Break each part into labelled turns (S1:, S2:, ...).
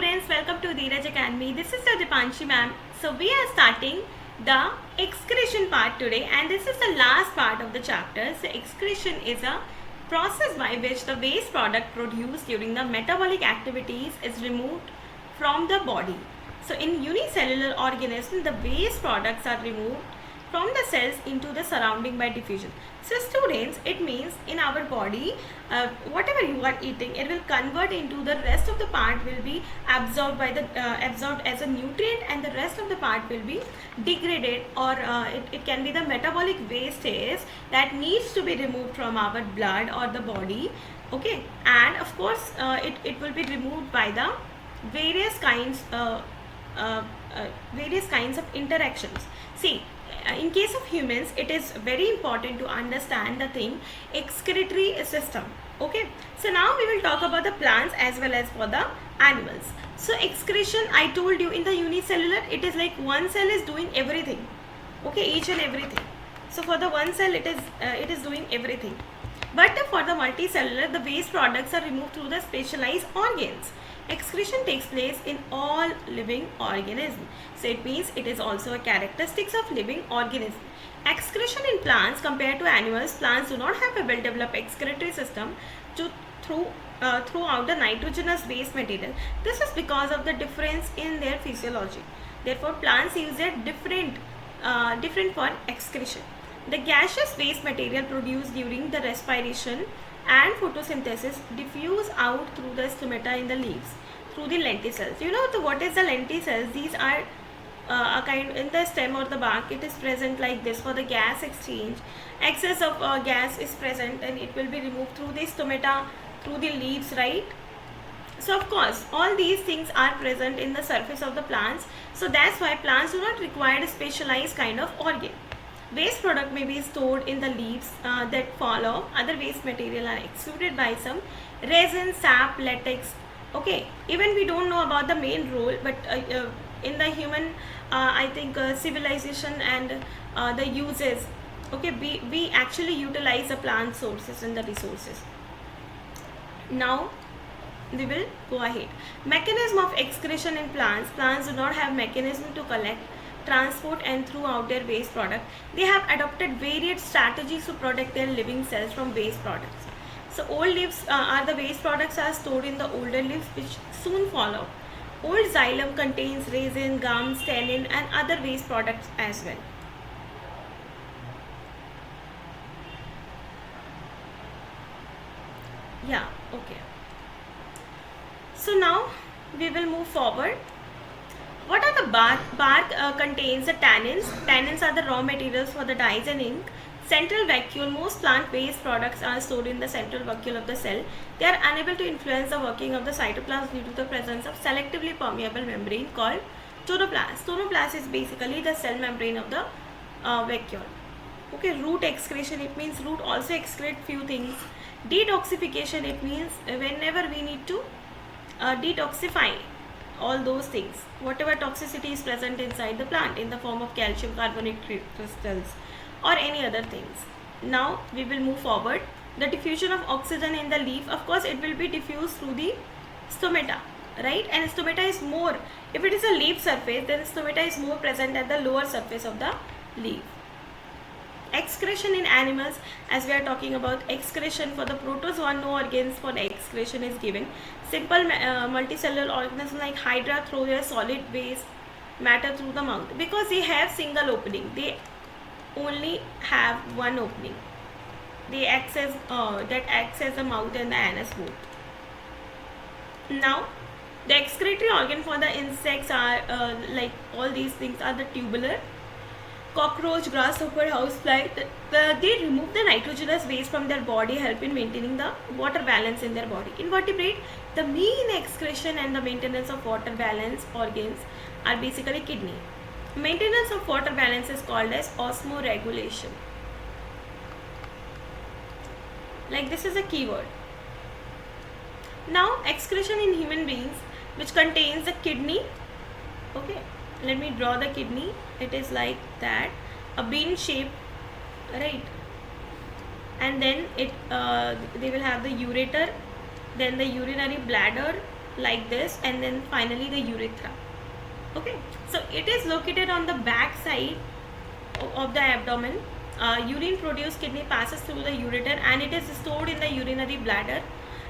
S1: students, welcome to Dheeraj Academy. This is the Dipanshi ma'am. So we are starting the excretion part today, and this is the last part of the chapter. So excretion is a process by which the waste product produced during the metabolic activities is removed from the body. So in unicellular organism, the waste products are removed from the cells into the surrounding by diffusion. So students, it means in our body, whatever you are eating, it will convert into the rest of the part will be absorbed by the absorbed as a nutrient, and the rest of the part will be degraded, or it can be the metabolic wastage that needs to be removed from our blood or the body. Okay, and of course it will be removed by the various kinds of interactions. See, in case of humans, it is very important to understand the thing excretory system. Okay, so now we will talk about the plants as well as for the animals. So excretion, I told you, in the unicellular, it is like one cell is doing everything. Okay, each and everything. So for the one cell, it is doing everything. But for the multicellular, the waste products are removed through the specialized organs. Excretion takes place in all living organisms. So it means it is also a characteristics of living organism. Excretion in plants compared to animals, plants do not have a well-developed excretory system throughout the nitrogenous waste material. This is because of the difference in their physiology. Therefore, plants use a different for excretion. The gaseous waste material produced during the respiration and photosynthesis diffuse out through the stomata in the leaves through the lenticels. You know what is the lenticels? These are a kind in the stem or the bark. It is present like this for the gas exchange. Excess of gas is present and it will be removed through the stomata, through the leaves, right? So of course all these things are present in the surface of the plants. So that's why plants do not require a specialized kind of organ. Waste product may be stored in the leaves that fall off. Other waste material are excluded by some resin, sap, latex. Okay, even we don't know about the main role, but in the human, I think civilization and the uses. Okay, we actually utilize the plant sources and the resources. Now we will go ahead. Mechanism of excretion in plants. Plants do not have mechanism to collect, transport and throw out their waste product. They have adopted varied strategies to protect their living cells from waste products. So old leaves are the waste products are stored in the older leaves, which soon fall out. Old xylem contains resin, gums, tannin and other waste products as well. Yeah, okay. So now we will move forward. What are the bark? Bark contains the tannins. Tannins are the raw materials for the dyes and ink. Central vacuole. Most plant waste products are stored in the central vacuole of the cell. They are unable to influence the working of the cytoplasm due to the presence of selectively permeable membrane called tonoplast. Tonoplast is basically the cell membrane of the vacuole. Okay, root excretion. It means root also excrete few things. Detoxification. It means whenever we need to detoxify all those things, whatever toxicity is present inside the plant in the form of calcium carbonate crystals or any other things. Now we will move forward. The diffusion of oxygen in the leaf, of course it will be diffused through the stomata, right? And stomata is more, if it is a leaf surface, then stomata is more present at the lower surface of the leaf. Excretion in animals, as we are talking about excretion for the protozoa, no organs for the excretion is given. Simple multicellular organisms like hydra throw their solid waste matter through the mouth because they have single opening. They only have one opening. They access that acts as the mouth and the anus both. Now the excretory organ for the insects are like all these things are the tubular. Cockroach, grasshopper, housefly, they remove the nitrogenous waste from their body, help in maintaining the water balance in their body. Invertebrate, the main excretion and the maintenance of water balance organs are basically kidney. Maintenance of water balance is called as osmoregulation. Like this is a keyword. Now excretion in human beings, which contains the kidney. Okay, let me draw the kidney. It is like that, a bean shape, right? And then it they will have the ureter, then the urinary bladder, like this, and then finally the urethra. Okay, so it is located on the back side of the abdomen. Urine produced kidney passes through the ureter and it is stored in the urinary bladder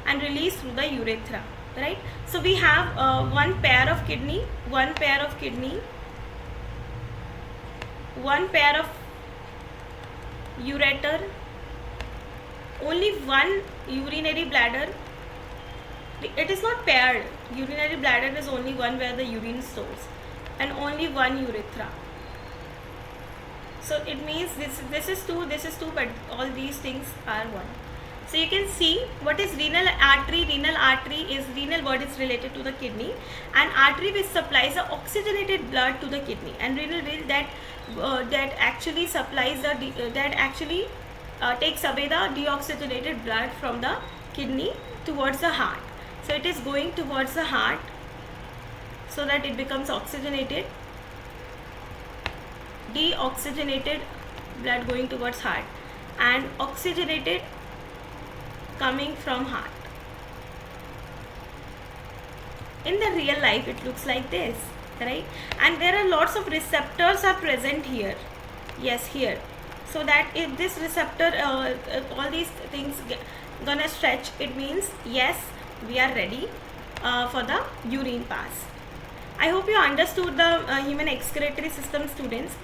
S1: and released through the urethra, right? So we have one pair of kidney, one pair of ureter, only one urinary bladder. It is not paired. Urinary bladder is only one where the urine stores, and only one urethra. So it means this is two, but all these things are one. So you can see what is renal artery. Renal artery is, renal word is related to the kidney, and artery which supplies the oxygenated blood to the kidney, and renal vein that actually supplies takes away the deoxygenated blood from the kidney towards the heart. So it is going towards the heart so that it becomes oxygenated, deoxygenated blood going towards heart, and oxygenated coming from heart. In the real life it looks like this, right? And there are lots of receptors are present here. Yes, here. So that if this receptor, all these things gonna stretch, it means yes, we are ready for the urine pass. I hope you understood the human excretory system, students.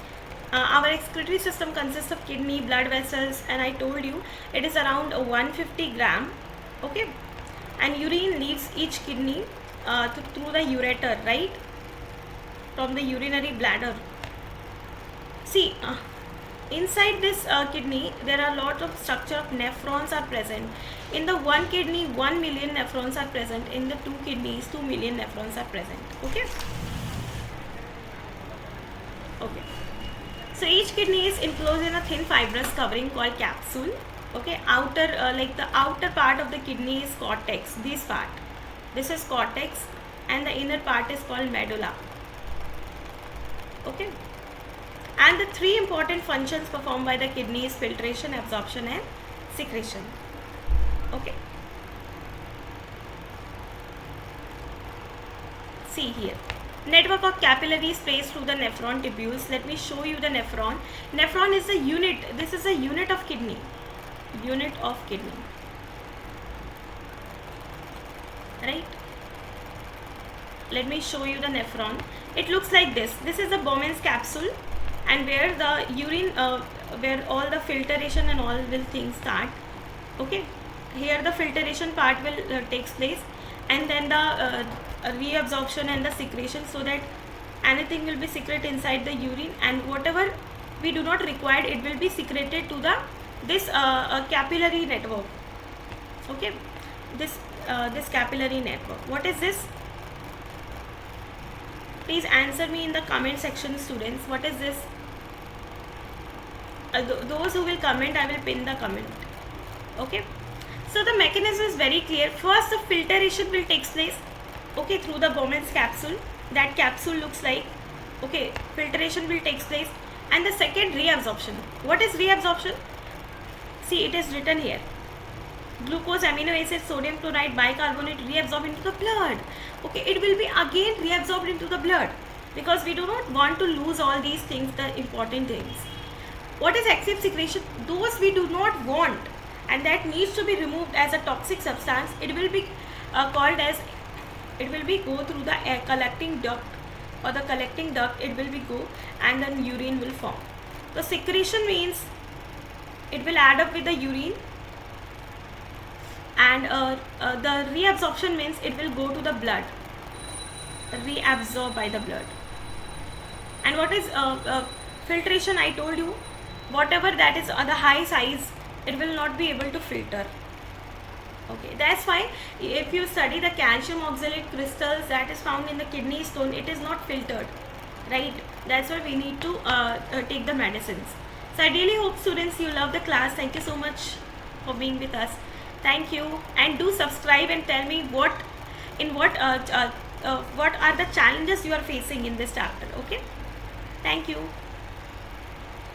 S1: Our excretory system consists of kidney, blood vessels, and I told you it is around 150 gram. Okay, and urine leaves each kidney through the ureter, right, from the urinary bladder. See, inside this kidney there are a lot of structure of nephrons are present. In the one kidney 1 million nephrons are present. In the two kidneys 2 million nephrons are present. Okay. Okay. So each kidney is enclosed in a thin fibrous covering called capsule. Okay. Outer like the outer part of the kidney is cortex. This part. This is cortex, and the inner part is called medulla. Okay. And the three important functions performed by the kidney is filtration, absorption, and secretion. Okay. See here. Network of capillaries placed through the nephron tubules. Let me show you the nephron. Nephron is a unit. This is a unit of kidney. Unit of kidney. Right? Let me show you the nephron. It looks like this. This is a Bowman's capsule, and where the urine, where all the filtration and all will things start. Okay. Here the filtration part will takes place, and then the reabsorption and the secretion, so that anything will be secreted inside the urine, and whatever we do not require, it will be secreted to the this capillary network. Okay, this capillary network. What is this? Please answer me in the comment section, students. What is this? Those who will comment, I will pin the comment. Okay. So the mechanism is very clear. First, the filtration will take place, okay, through the Bowman's capsule. That capsule looks like, okay, filtration will take place, and the second, reabsorption. What is reabsorption? See, it is written here. Glucose, amino acids, sodium chloride, bicarbonate reabsorb into the blood. Okay, it will be again reabsorbed into the blood, because we do not want to lose all these things, the important things. What is excessive secretion? Those we do not want, and that needs to be removed as a toxic substance. It will be called as, it will be go through the collecting duct, or the collecting duct it will be go, and then urine will form. So secretion means it will add up with the urine, and the reabsorption means it will go to the blood, reabsorbed by the blood. And what is filtration? I told you, whatever that is the high size, it will not be able to filter. Okay, that's why if you study the calcium oxalate crystals that is found in the kidney stone, it is not filtered, right? That's why we need to take the medicines. So I really hope, students, you love the class. Thank you so much for being with us. Thank you, and do subscribe and tell me what are the challenges you are facing in this chapter. Okay, thank you.